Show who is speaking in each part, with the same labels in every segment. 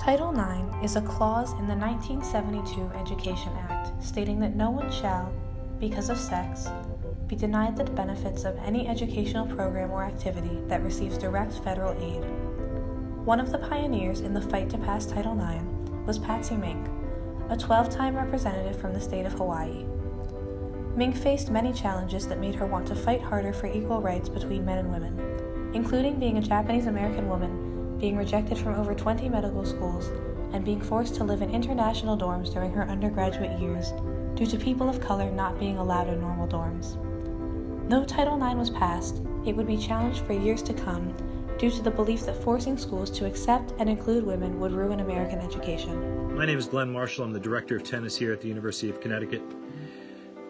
Speaker 1: Title IX is a clause in the 1972 Education Act stating that no one shall, because of sex, be denied the benefits of any educational program or activity that receives direct federal aid. One of the pioneers in the fight to pass Title IX was Patsy Mink, a 12-time representative from the state of Hawaii. Mink faced many challenges that made her want to fight harder for equal rights between men and women, including being a Japanese American woman, being rejected from over 20 medical schools, and being forced to live in international dorms during her undergraduate years due to people of color not being allowed in normal dorms. Though Title IX was passed, it would be challenged for years to come due to the belief that forcing schools to accept and include women would ruin American education.
Speaker 2: My name is Glenn Marshall. I'm the Director of Tennis here at the University of Connecticut.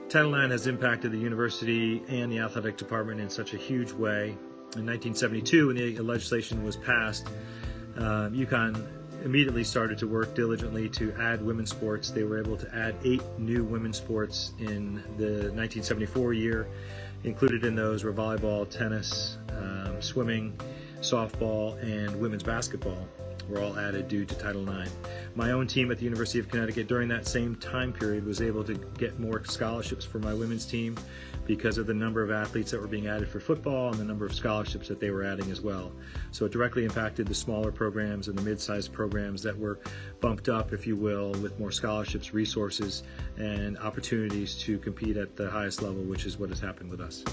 Speaker 2: Title IX has impacted the university and the athletic department in such a huge way. In 1972, when the legislation was passed, UConn immediately started to work diligently to add women's sports. They were able to add 8 new women's sports in the 1974 year. Included in those were volleyball, tennis, swimming, softball, and women's basketball were all added due to Title IX. My own team at the University of Connecticut during that same time period was able to get more scholarships for my women's team because of the number of athletes that were being added for football and the number of scholarships that they were adding as well. So it directly impacted the smaller programs and the mid-sized programs that were bumped up, if you will, with more scholarships, resources, and opportunities to compete at the highest level, which is what has happened with us.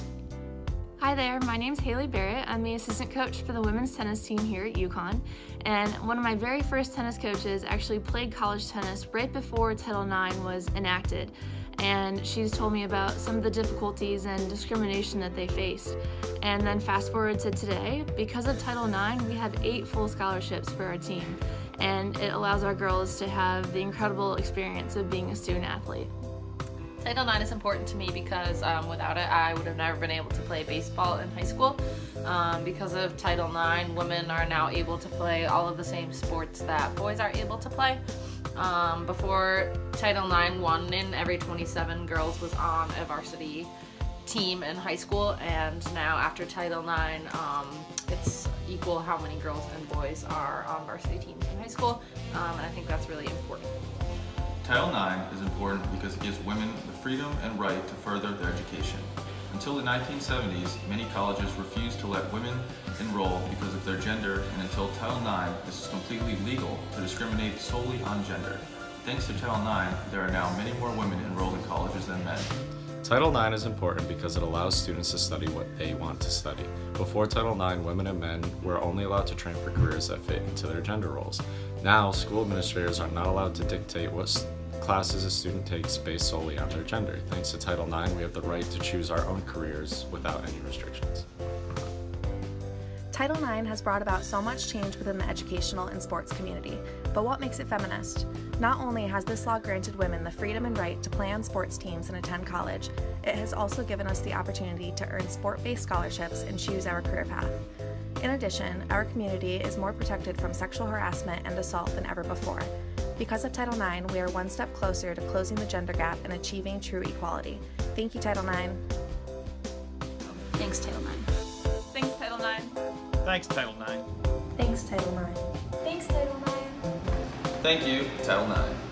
Speaker 3: Hi there, my name's Haley Barrett. I'm the assistant coach for the women's tennis team here at UConn, and one of my very first tennis coaches actually played college tennis right before Title IX was enacted, and she's told me about some of the difficulties and discrimination that they faced. And then fast forward to today, because of Title IX, we have 8 full scholarships for our team, and it allows our girls to have the incredible experience of being a student athlete.
Speaker 4: Title IX is important to me because without it I would have never been able to play baseball in high school. Because of Title IX, women are now able to play all of the same sports that boys are able to play. Before Title IX, 1 in every 27 girls was on a varsity team in high school, and now after Title IX, it's equal how many girls and boys are on varsity teams in high school, and I think that's really important.
Speaker 5: Title IX is important because it gives women the freedom and right to further their education. Until the 1970s, many colleges refused to let women enroll because of their gender, and until Title IX, this is completely legal to discriminate solely on gender. Thanks to Title IX, there are now many more women enrolled in colleges than men.
Speaker 6: Title IX is important because it allows students to study what they want to study. Before Title IX, women and men were only allowed to train for careers that fit into their gender roles. Now, school administrators are not allowed to dictate what classes a student takes based solely on their gender. Thanks to Title IX, we have the right to choose our own careers without any restrictions.
Speaker 7: Title IX has brought about so much change within the educational and sports community, but what makes it feminist? Not only has this law granted women the freedom and right to play on sports teams and attend college, it has also given us the opportunity to earn sport-based scholarships and choose our career path. In addition, our community is more protected from sexual harassment and assault than ever before. Because of Title IX, we are one step closer to closing the gender gap and achieving true equality. Thank you, Title IX.
Speaker 4: Thanks, Title IX.
Speaker 3: Thanks, Title IX.
Speaker 2: Thanks, Title IX.
Speaker 1: Thanks, Title IX.
Speaker 8: Thanks, Title IX.
Speaker 5: Thank you, Title IX.